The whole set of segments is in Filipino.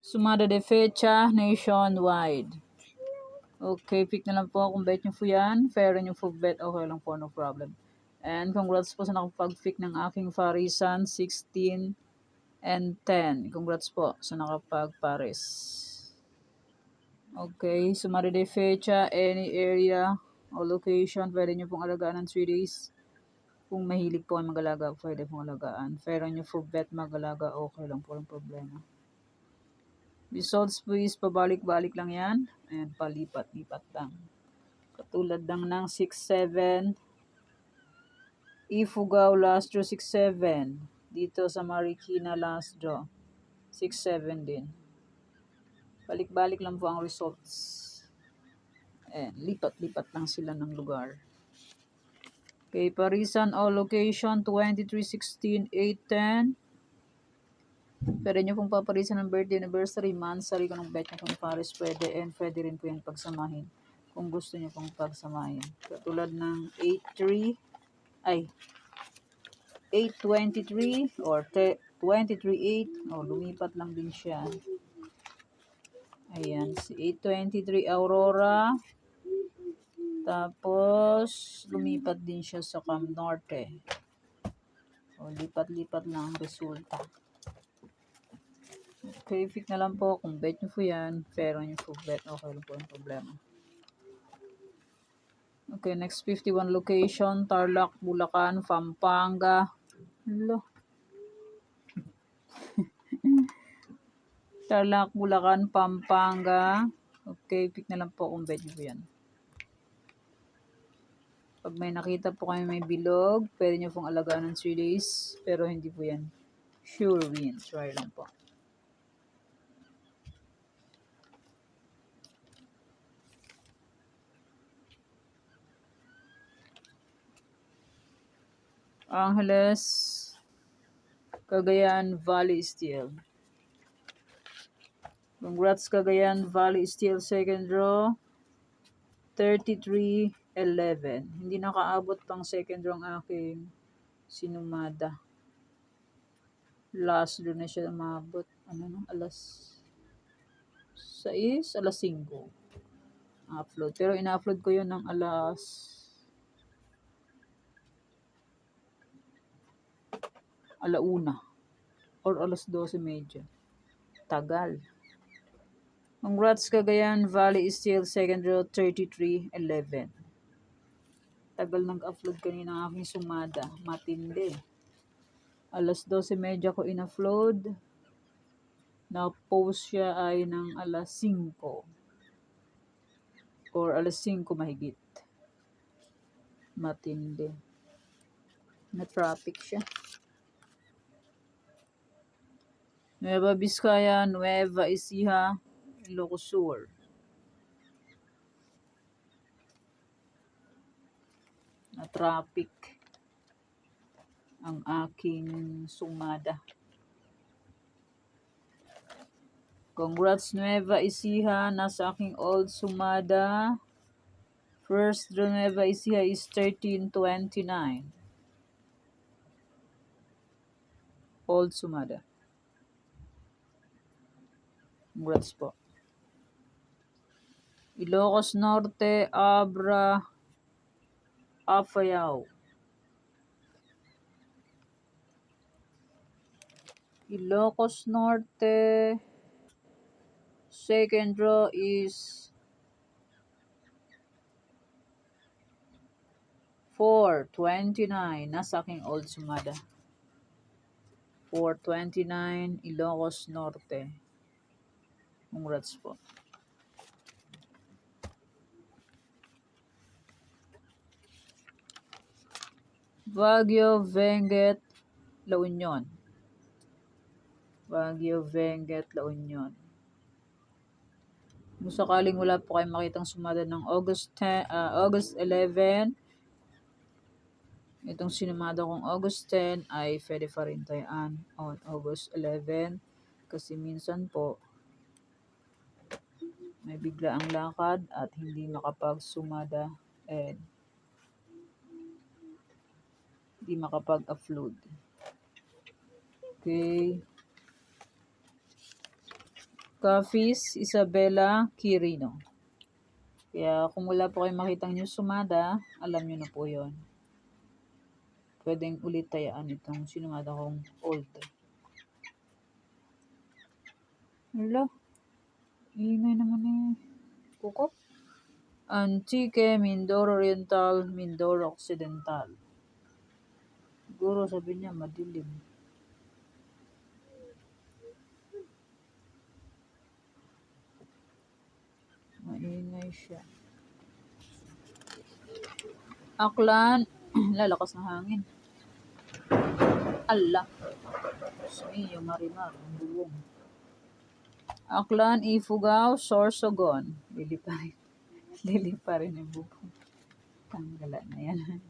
Sumada de fecha nationwide. Okay, pick na lang po kung bet nyo po yan. Fair nyo po bet, okay lang po, no problem. And congrats po sa nakapag-pick ng aking Farisan, 16 and 10. Congrats po sa nakapag-Paris. Okay, sumada de fecha, any area o location, pwede nyo pong alagaan ng 3 days. Kung mahilig po ang mag-alaga, pwede pong alagaan. Fair nyo po bet mag-alaga, okay lang po, walang problema. Results po is pabalik-balik lang yan. And palipat-lipat lang. Katulad lang ng 6-7. Ifugao last draw 6-7. Dito sa Marikina last draw 6-7 din. Balik-balik lang po ang results. And lipat-lipat lang sila ng lugar. Okay, Parisan o location 23-16, 8-10. Pwede nyo pong paparisan ng birthday, anniversary, monthsary, kung bet nyo kung Paris pwede, and pwede rin po yan pagsamahin kung gusto nyo pong pagsamahin. Katulad ng 823 or 238, lumipat lang din siya. Ayan, si 823 Aurora. Tapos, lumipat din siya sa Cam Norte. Lipat-lipat lang ang resulta. Okay, pick na lang po kung bet nyo po yan. Pero nyo po bet, okay lang po yung problema. Okay, next 51 location, Tarlac, Bulacan, Pampanga. Hello. Tarlac, Bulacan, Pampanga. Okay, pick na lang po kung bet nyo po yan. Pag may nakita po kayo may bilog, pwede nyo pong alagaan ng 3 days. Pero hindi po yan sure win. Try lang po. Angeles, Cagayan Valley Steel. Congrats Cagayan Valley Steel, second draw 33-11. Hindi nakaabot pang second draw ang aking sinumada. Last draw na siya umabot. Alas 6, alas 5 upload. Pero ina-upload ko yun ng alas 1 or alas 12:30. Tagal. Congrats Cagayan Valley Steel, second draw 33-11. Tagal nag-upload kanina ang aking sumada. Matindi. Alas 12:30 ko in-upload. Na-post siya ay ng alas 5. Or alas 5 mahigit. Matindi. Na-traffic siya. Nueva Vizcaya, Nueva Ecija, Ilocos Sur. Na-traffic ang aking sumada. Congrats Nueva Ecija, nasa aking old sumada. First draw Nueva Ecija is 13-29. Old sumada. Congrats po. Ilocos Norte, Abra, Apayao. Ilocos Norte, second draw is 4-29. Nasa aking old sumada. 4-29, Ilocos Norte. Congrats po. Baguio, Benguet, La Union. Baguio, Benguet, La Union. Kung sakaling wala po kayong makitang sumada ng August 11, itong sinumada kong August 10 ay pwede pa rin tayaan on August 11 kasi minsan po may bigla ang lakad at hindi makapagsumada and hindi makapag-upload. Okay. Kafis Isabella Quirino. Kaya kung wala po kayong makitang news sumada, alam nyo na po yon. Pwedeng ulit tayaan itong sinumada kong old. Hala, ingay naman eh. Kukop. Antique, Mindoro Oriental, Mindoro Occidental. Siguro sabi niya madilim. Maingay siya. Aklan, lalakas ng hangin. Ala. Sumiyo marimar, ang buwong. Aklan, Ifugao, Sorsogon. Lili pa rin. Lili pa rin yung bubong. Tanggalan na yan.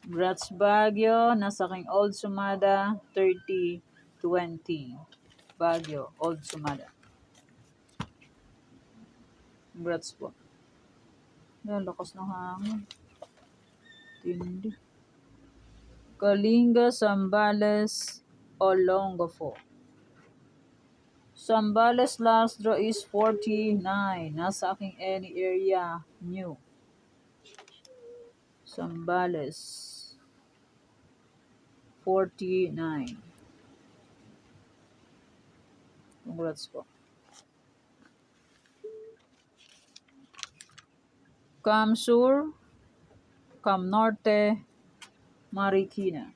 Gratz Baguio, nasa king Old Sumada, 30-20. Baguio, Old Sumada. Gratz po. Lakas ng hangin. Tindi. Kalinga, Zambales, Olongapo. Zambales last draw is 49. Nasa aking any area new. Zambales 49. Congrats po. Cam Sur, Cam Norte, Marikina.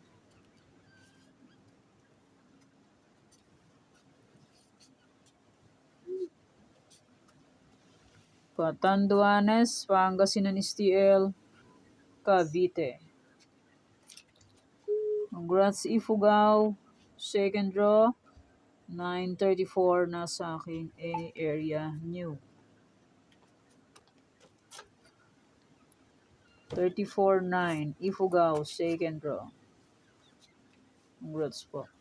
Catanduanes, Pangasinan STL, Cavite. Congrats Ifugao, second draw, 934 na sa aking any area new. 34-9, Ifugao, second draw. Congrats po.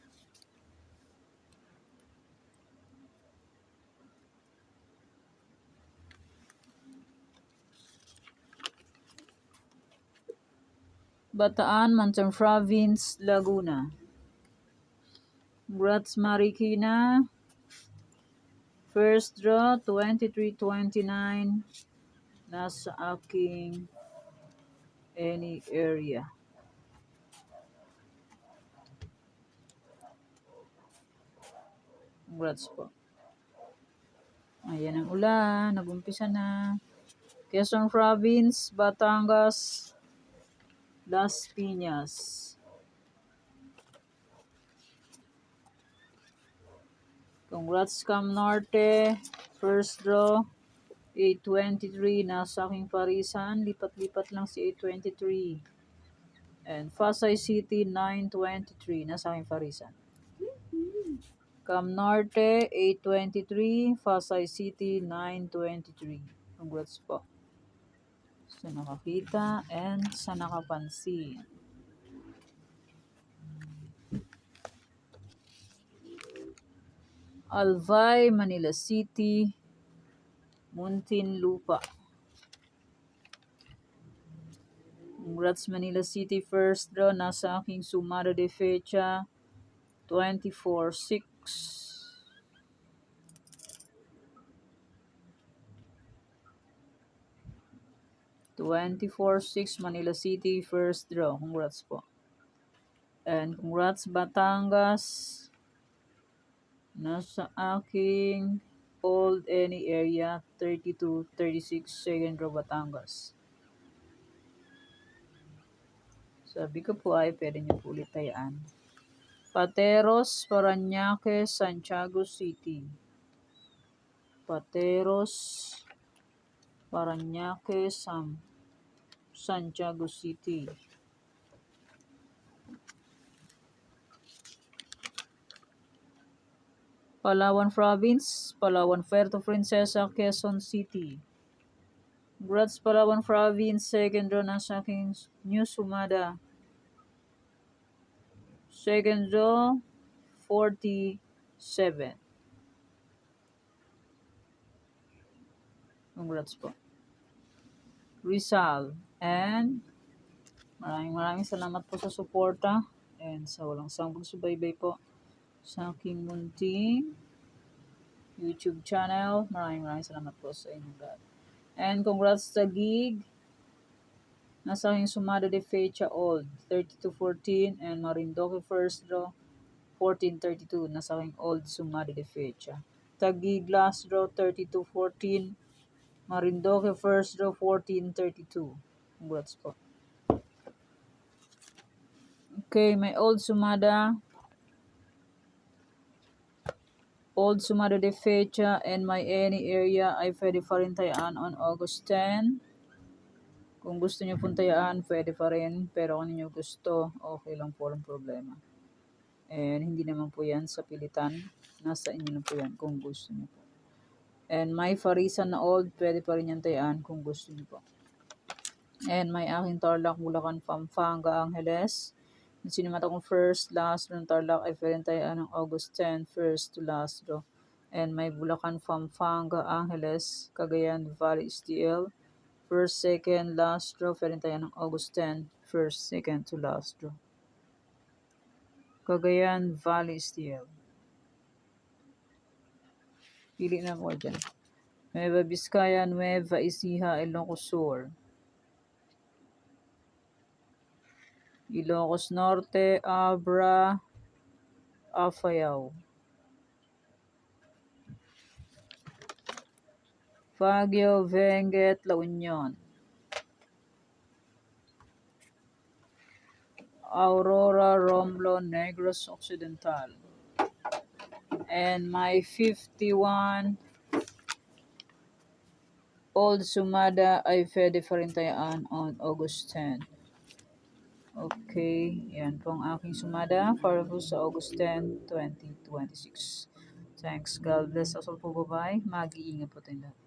Bataan, Mountain Province, Laguna. Congrats Marikina. First draw, 23-29. Nasa aking any area. Congrats po. Ayan ang ulan. Nag-umpisa na. Quezon Province, Batangas, Las Piñas. Congrats Cam Norte. First draw, 823. Nasa aking parisan. Lipat-lipat lang si 823. And Pasay City, 923. Nasa aking parisan. Cam Norte, 823. Pasay City, 923. Congrats po. Sa nakakita and sa nakapansin. Albay, Manila City, Muntinlupa. Congrats Manila City, first draw. Nasa aking sumada de fecha, 24-6. 24-6 Manila City, first draw. Congrats po. And congrats Batangas. Nasa aking old any area, 32-36, second draw Batangas. Sabi ko po ay pwede nyo po ulit tayaan. Pateros, Parañaque, Santiago City. Pateros, Parañaque, Santiago City. Palawan Province, Palawan Puerto Princesa, Quezon City. Congrats Palawan Province, second draw na sa aking new sumada. Second draw, 47. Congrats po. Rizal. And maraming salamat po sa suporta and sa walang sawang pagsubaybay po sa aking munting YouTube channel. Maraming salamat po sa inyong lahat. And congrats sa gig. Nasa aking sumada de fecha old, 32-14, and Marindoque first draw, 14-32. Nasa aking old sumada de fecha. Tagig last draw, 32-14. Marindoque first draw, 14-32. Congrats po. Okay, may old sumada. Old sumada de fecha and my any area ay pwede pa rin tayaan on August 10. Kung gusto nyo pong tayaan, pwede pa rin. Pero kung nyo gusto, okay lang po, walang problema. And hindi naman po yan sa pilitan. Nasa inyo na po yan kung gusto nyo po. And may Farisan na old, pwede pa rin yan tayaan kung gusto nyo po. And may aking Tarlac, Bulacan, Pampanga, Angeles. Sinimata kong first, last ng Tarlac ay pwede tayaan ng August 10, first to last draw. And may Bulacan, Pampanga, Angeles, Cagayan, Valley, STL. First, second, last draw. Pwede tayo ng August 10. First, second to last draw. Cagayan Valley STL. Pili na ko dyan. Nueva Vizcaya, Nueva Ecija, Ilocos Sur. Ilocos Norte, Abra, Afayao. Baguio, Benguet, La Union. Aurora, Romblon, Negros Occidental. And my 51 old sumada ay pwede pa rin tayaan on August 10. Okay, yan po ang aking sumada para po sa August 10, 2026. Thanks, God bless us all po, bye-bye. Mag-iingat po tayo lahat.